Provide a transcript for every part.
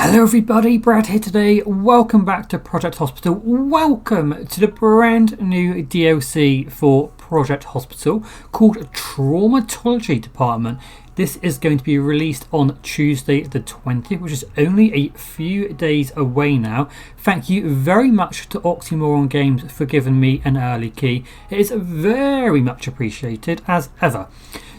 Hello everybody, Brad here today. Welcome back to Project Hospital. Welcome to the brand new DLC for Project Hospital called Traumatology Department. This is going to be released on Tuesday the 20th, which is only a few days away now. Thank you very much to Oxymoron Games for giving me an early key. It is very much appreciated as ever.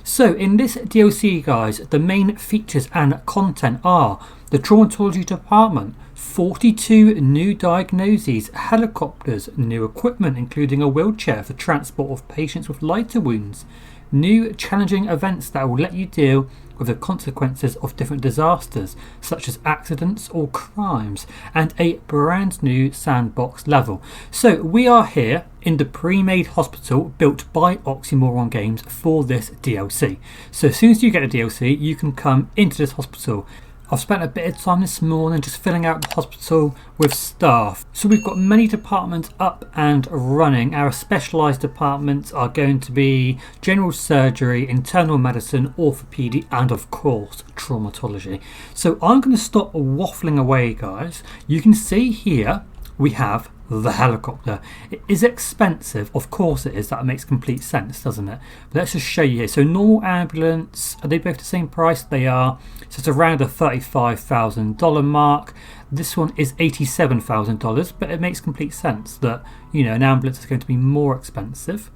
So in this DLC, guys, the main features and content are the Traumatology Department, 42 new diagnoses, helicopters, new equipment including a wheelchair for transport of patients with lighter wounds, new challenging events that will let you deal with the consequences of different disasters such as accidents or crimes, and a brand new sandbox level. So we are here in the pre-made hospital built by Oxymoron Games for this DLC. So as soon as you get a DLC, you can come into this hospital. I've spent a bit of time this morning just filling out the hospital with staff. So we've got many departments up and running. Our specialised departments are going to be general surgery, internal medicine, orthopaedic, and of course traumatology. So I'm going to stop waffling away, guys. You can see here we have the helicopter. It is expensive, of course it is, that makes complete sense, doesn't it? But let's just show you here. So normal ambulance, are they both the same price? They are. So it's around the $35,000 mark. This one is $87,000, but it makes complete sense that, you know, an ambulance is going to be more expensive.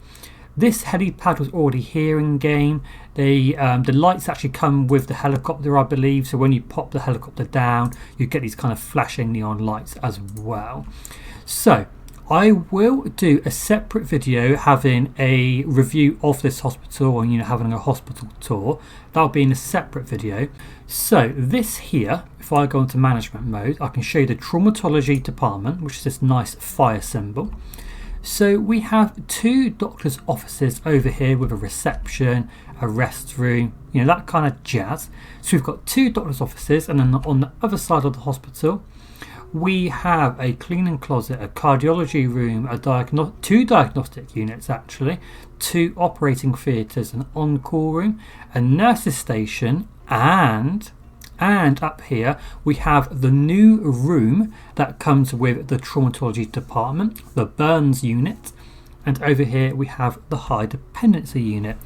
This helipad was already here in game. The lights actually come with the helicopter, I believe. So when you pop the helicopter down, you get these kind of flashing neon lights as well. So I will do a separate video having a review of this hospital and, you know, having a hospital tour. That'll be in a separate video. So this here, if I go into management mode, I can show you the Traumatology Department, which is this nice fire symbol. So we have two doctors' offices over here with a reception, a rest room, you know, that kind of jazz. So we've got two doctors' offices, and then on the other side of the hospital we have a cleaning closet, a cardiology room, two diagnostic units actually, two operating theatres, an on-call room, a nurse's station, and up here we have the new room that comes with the Traumatology Department, the burns unit, and over here we have the high dependency unit.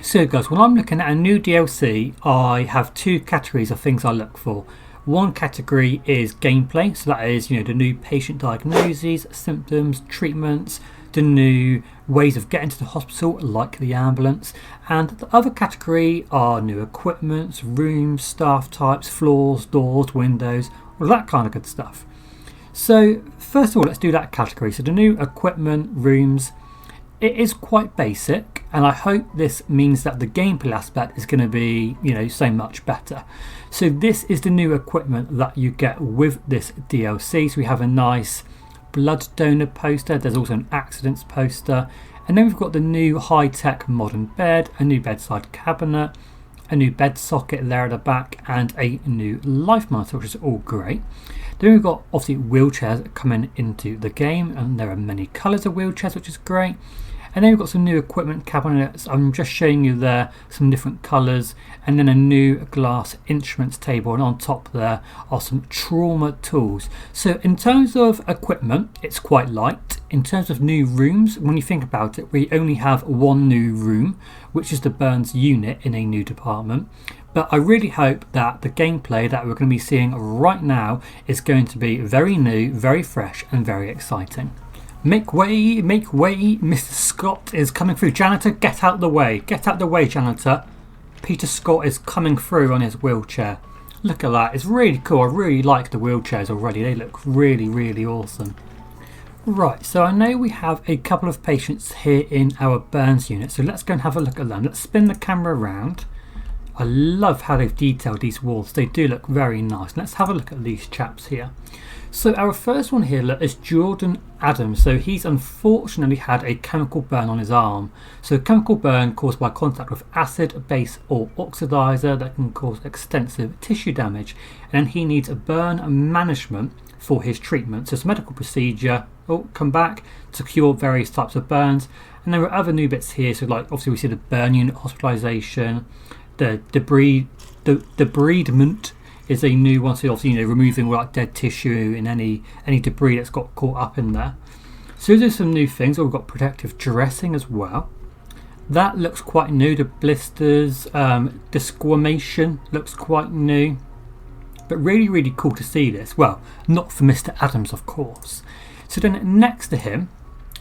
So guys, when I'm looking at a new DLC, I have two categories of things I look for. One category is gameplay, so that is, you know, the new patient diagnoses, symptoms, treatments, the new ways of getting to the hospital like the ambulance, and the other category are new equipment, rooms, staff types, floors, doors, windows, all that kind of good stuff. So first of all, let's do that category. So the new equipment, rooms, it is quite basic, and I hope this means that the gameplay aspect is going to be, you know, so much better. So this is the new equipment that you get with this DLC. So we have a nice blood donor poster, there's also an accidents poster, and then we've got the new high-tech modern bed, a new bedside cabinet, a new bed socket there at the back, and a new life monitor, which is all great. Then we've got obviously wheelchairs coming into the game, and there are many colours of wheelchairs, which is great. And then we've got some new equipment cabinets. I'm just showing you there some different colours, and then a new glass instruments table, and on top there are some trauma tools. So in terms of equipment, it's quite light. In terms of new rooms, when you think about it, we only have one new room, which is the burns unit in a new department. But I really hope that the gameplay that we're going to be seeing right now is going to be very new, very fresh, and very exciting. Make way, Mr. Scott is coming through. Janitor, get out the way. Get out the way, janitor. Peter Scott is coming through on his wheelchair. Look at that, it's really cool. I really like the wheelchairs already. They look really, really awesome. Right, so I know we have a couple of patients here in our burns unit, so let's go and have a look at them. Let's spin the camera around. I love how they've detailed these walls. They do look very nice. Let's have a look at these chaps here. So our first one here is Jordan Adams. So he's unfortunately had a chemical burn on his arm. So chemical burn caused by contact with acid, base or oxidizer that can cause extensive tissue damage. And he needs a burn management for his treatment. So it's a medical procedure, come back, to cure various types of burns. And there are other new bits here. So like obviously we see the burn unit hospitalisation, the debridement is a new one, so obviously removing like dead tissue and any debris that's got caught up in there. So there's some new things. We've got protective dressing as well. That looks quite new. The blisters, desquamation looks quite new. But really, really cool to see this. Well, not for Mr. Adams, of course. So then next to him,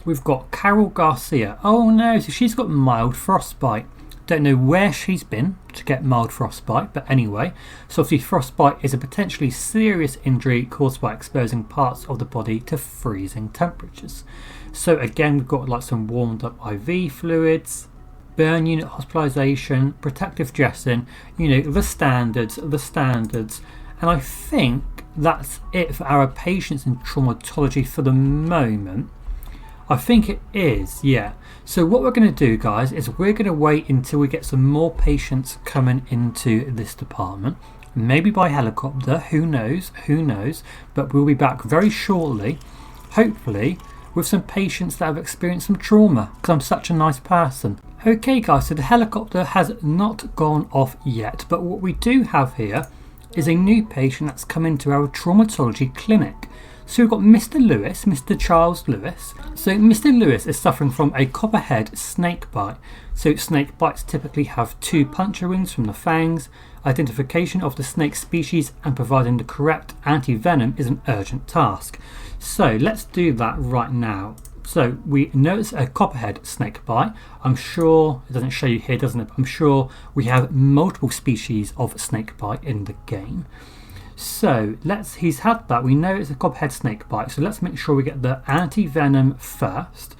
we've got Carol Garcia. Oh no, so she's got mild frostbite. Don't know where she's been to get mild frostbite, but anyway. So obviously frostbite is a potentially serious injury caused by exposing parts of the body to freezing temperatures. So again, we've got like some warmed up IV fluids, burn unit hospitalisation, protective dressing, the standards. And I think that's it for our patients in traumatology for the moment. I think it is, yeah. So what we're going to do, guys, is we're going to wait until we get some more patients coming into this department. Maybe by helicopter, who knows, but we'll be back very shortly, hopefully, with some patients that have experienced some trauma, because I'm such a nice person. Okay, guys, so the helicopter has not gone off yet, but what we do have here is a new patient that's come into our traumatology clinic. So we've got Mr. Lewis, Mr. Charles Lewis. So Mr. Lewis is suffering from a copperhead snakebite. So snake bites typically have 2 puncture wounds from the fangs. Identification of the snake species and providing the correct anti-venom is an urgent task. So let's do that right now. So we know it's a copperhead snakebite. I'm sure, it doesn't show you here, doesn't it? But I'm sure we have multiple species of snakebite in the game. So he's had that. We know it's a copperhead snakebite. So let's make sure we get the anti-venom first.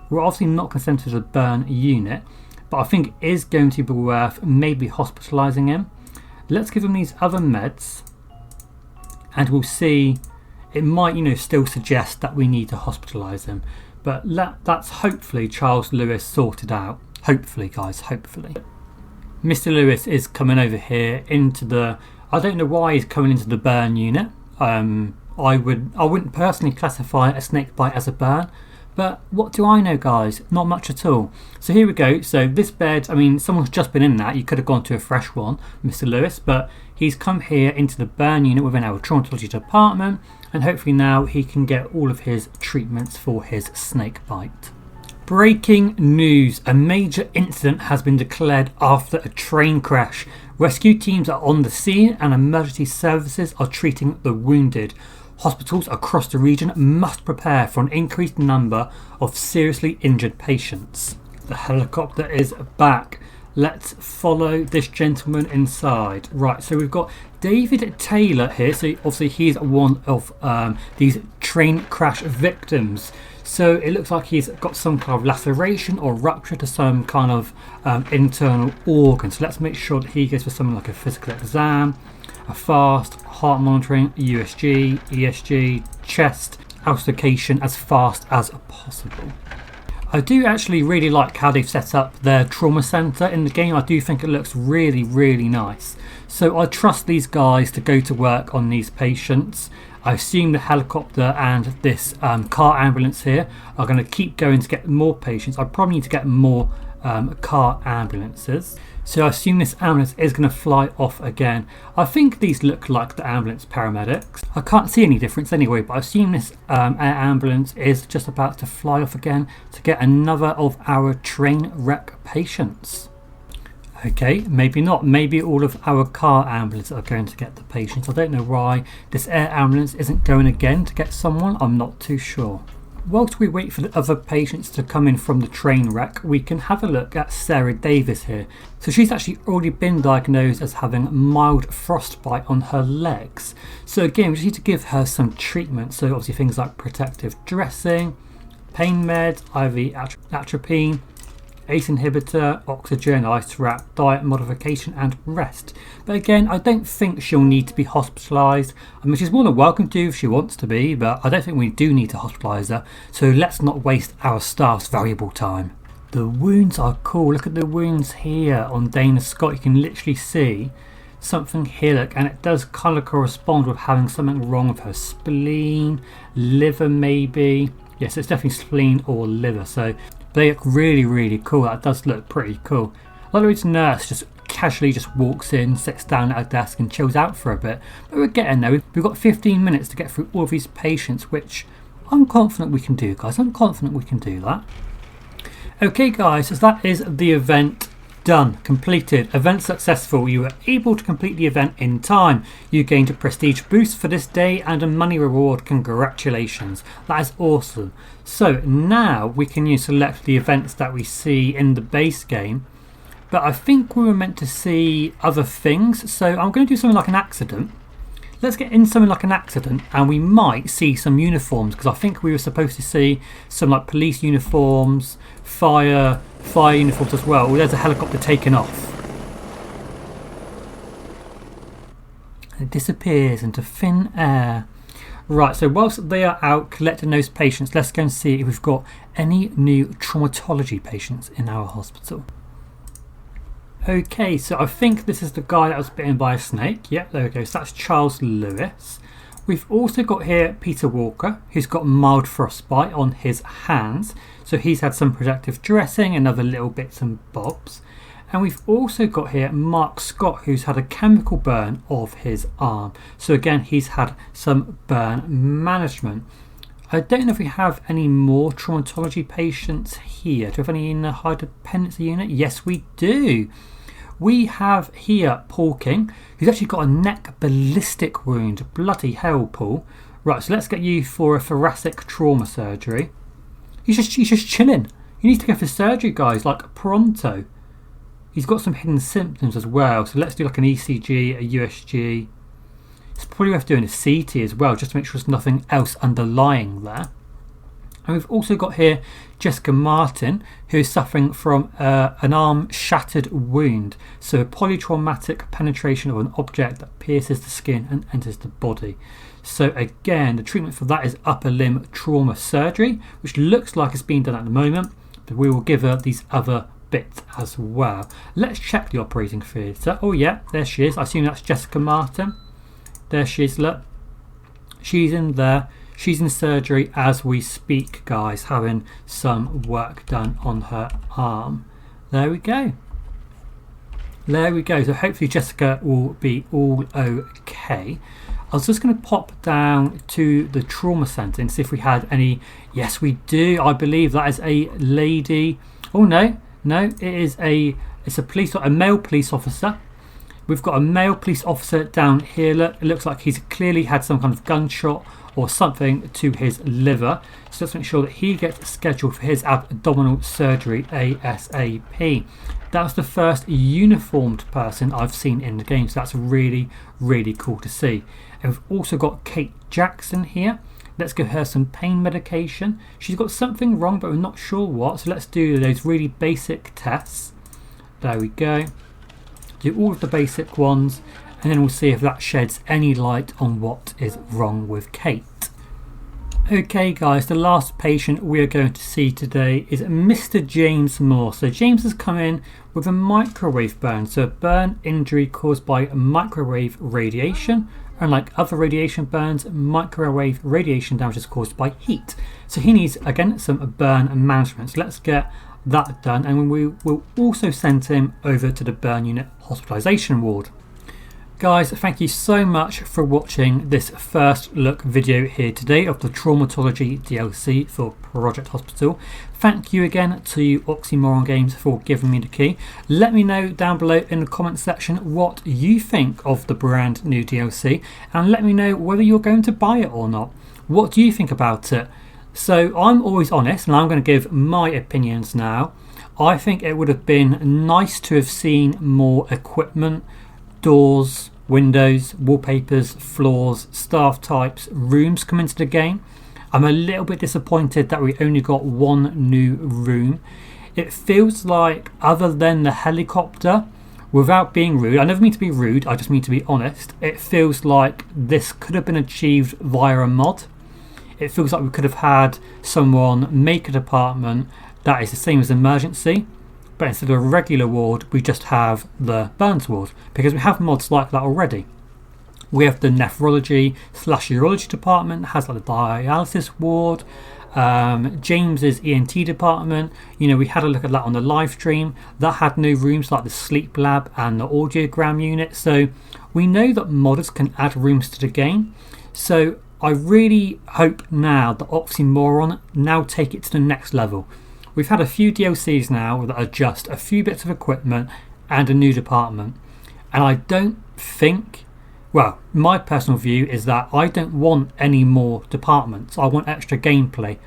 We're obviously not going to send him to the burn unit, but I think it is going to be worth maybe hospitalising him. Let's give him these other meds, and we'll see. It might, still suggest that we need to hospitalise him. But that's hopefully Charles Lewis sorted out. Hopefully, guys, hopefully. Mr. Lewis is coming over here into the... I don't know why he's coming into the burn unit. I wouldn't personally classify a snake bite as a burn. But what do I know, guys? Not much at all. So here we go. So this bed, someone's just been in that. You could have gone to a fresh one, Mr. Lewis. But he's come here into the burn unit within our traumatology department. And hopefully now he can get all of his treatments for his snake bite. Breaking news. A major incident has been declared after a train crash. Rescue teams are on the scene and emergency services are treating the wounded. Hospitals across the region must prepare for an increased number of seriously injured patients. The helicopter is back. Let's follow this gentleman inside. Right, so we've got David Taylor here. So obviously he's one of these train crash victims. So it looks like he's got some kind of laceration or rupture to some kind of internal organ. So let's make sure that he goes for something like a physical exam, a fast, heart monitoring, USG, ESG, chest, auscultation as fast as possible. I do actually really like how they've set up their trauma centre in the game. I do think it looks really, really nice. So I trust these guys to go to work on these patients. I assume the helicopter and this car ambulance here are going to keep going to get more patients. I probably need to get more car ambulances. So I assume this ambulance is going to fly off again. I think these look like the ambulance paramedics. I can't see any difference anyway, but I assume this air ambulance is just about to fly off again to get another of our train wreck patients. Okay, maybe not. Maybe all of our car ambulances are going to get the patients. I don't know why this air ambulance isn't going again to get someone. I'm not too sure. Whilst we wait for the other patients to come in from the train wreck, we can have a look at Sarah Davis here. So she's actually already been diagnosed as having mild frostbite on her legs. So again, we just need to give her some treatment. So obviously things like protective dressing, pain meds, IV atropine, ACE inhibitor, oxygen, ice wrap, diet modification and rest. But again, I don't think she'll need to be hospitalised. She's more than welcome to if she wants to be, but I don't think we do need to hospitalise her. So let's not waste our staff's valuable time. The wounds are cool. Look at the wounds here on Dana Scott. You can literally see something here, look, and it does kind of correspond with having something wrong with her spleen, liver maybe. Yes, it's definitely spleen or liver. So they look really, really cool. That does look pretty cool. I like the nurse just casually just walks in, sits down at a desk and chills out for a bit. But we're getting there. We've got 15 minutes to get through all of these patients, which I'm confident we can do, guys. I'm confident we can do that. Okay, guys, so that is the event done, completed, event successful. You were able to complete the event in time. You gained a prestige boost for this day and a money reward. Congratulations, that is awesome. So now we can select the events that we see in the base game, but I think we were meant to see other things, so I'm going to do something like an accident. Let's get in something like an accident and we might see some uniforms, because I think we were supposed to see some like police uniforms, fire uniforms as well. Oh, there's a helicopter taking off. It disappears into thin air. Right, so whilst they are out collecting those patients, let's go and see if we've got any new traumatology patients in our hospital. Okay, so I think this is the guy that was bitten by a snake. Yep, there we go. So that's Charles Lewis. We've also got here Peter Walker, who's got mild frostbite on his hands. So he's had some protective dressing and other little bits and bobs. And we've also got here Mark Scott, who's had a chemical burn of his arm. So again, he's had some burn management. I don't know if we have any more traumatology patients here. Do we have any in the high dependency unit? Yes, we do. We have here Paul King, who's actually got a neck ballistic wound. Bloody hell, Paul. Right, so let's get you for a thoracic trauma surgery. He's just chilling. You need to go for surgery, guys, like pronto. He's got some hidden symptoms as well. So let's do like an ECG, a USG. It's probably worth doing a CT as well, just to make sure there's nothing else underlying there. And we've also got here Jessica Martin, who is suffering from an arm shattered wound. So a polytraumatic penetration of an object that pierces the skin and enters the body. So again, the treatment for that is upper limb trauma surgery, which looks like it's being done at the moment, but we will give her these other bits as well. Let's check the operating theatre. Oh yeah, there she is. I assume that's Jessica Martin. There she is, look. She's in there. She's in surgery as we speak, guys, having some work done on her arm. There we go. There we go. So hopefully Jessica will be all okay. I was just going to pop down to the trauma centre and see if we had any. Yes, we do. I believe that is a lady. Oh, no. It's a male police officer. We've got a male police officer down here. Look, it looks like he's clearly had some kind of gunshot or something to his liver. So let's make sure that he gets scheduled for his abdominal surgery ASAP. That's the first uniformed person I've seen in the game. So that's really, really cool to see. And we've also got Kate Jackson here. Let's give her some pain medication. She's got something wrong, but we're not sure what. So let's do those really basic tests. There we go. Do all of the basic ones, and then we'll see if that sheds any light on what is wrong with Kate. Okay guys, the last patient we are going to see today is Mr. James Moore. So James has come in with a microwave burn, so a burn injury caused by microwave radiation. Unlike other radiation burns, microwave radiation damage is caused by heat. So he needs, again, some burn management. So let's get that done, and we will also send him over to the burn unit hospitalisation ward. Guys, thank you so much for watching this first look video here today of the Traumatology DLC for Project Hospital. Thank you again to Oxymoron Games for giving me the key. Let me know down below in the comment section what you think of the brand new DLC, and let me know whether you're going to buy it or not. What do you think about it? So I'm always honest, and I'm going to give my opinions now. I think it would have been nice to have seen more equipment, doors, windows, wallpapers, floors, staff types, rooms come into the game. I'm a little bit disappointed that we only got one new room. It feels like, other than the helicopter, without being rude, I never mean to be rude, I just mean to be honest, it feels like this could have been achieved via a mod. It feels like we could have had someone make a department that is the same as emergency, but instead of a regular ward, we just have the burns ward, because we have mods like that already. We have the nephrology/urology department, has like the dialysis ward, James's ENT department, we had a look at that on the live stream. That had new rooms like the sleep lab and the audiogram unit. So we know that modders can add rooms to the game. So I really hope now that Oxymoron now take it to the next level. We've had a few DLCs now that are just a few bits of equipment and a new department. And I don't think, well, my personal view is that I don't want any more departments. I want extra gameplay.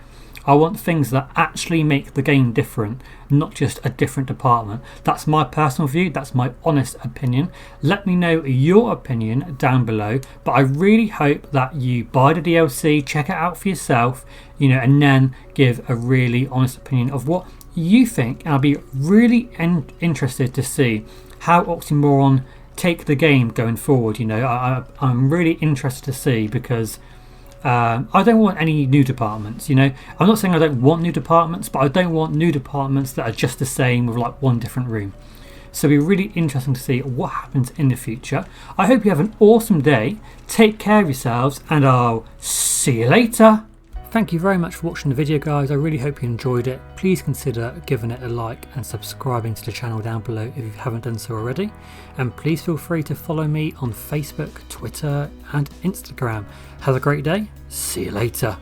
I want things that actually make the game different, not just a different department. That's my personal view. That's my honest opinion. Let me know your opinion down below. But I really hope that you buy the DLC, check it out for yourself, and then give a really honest opinion of what you think. And I'll be really interested to see how Oxymoron take the game going forward. I'm really interested to see, because I don't want any new departments. I'm not saying I don't want new departments, but I don't want new departments that are just the same with like one different room. So it'll be really interesting to see what happens in the future. I hope you have an awesome day. Take care of yourselves, and I'll see you later. Thank you very much for watching the video, guys. I really hope you enjoyed it. Please consider giving it a like and subscribing to the channel down below if you haven't done so already. And please feel free to follow me on Facebook, Twitter and Instagram. Have a great day. See you later.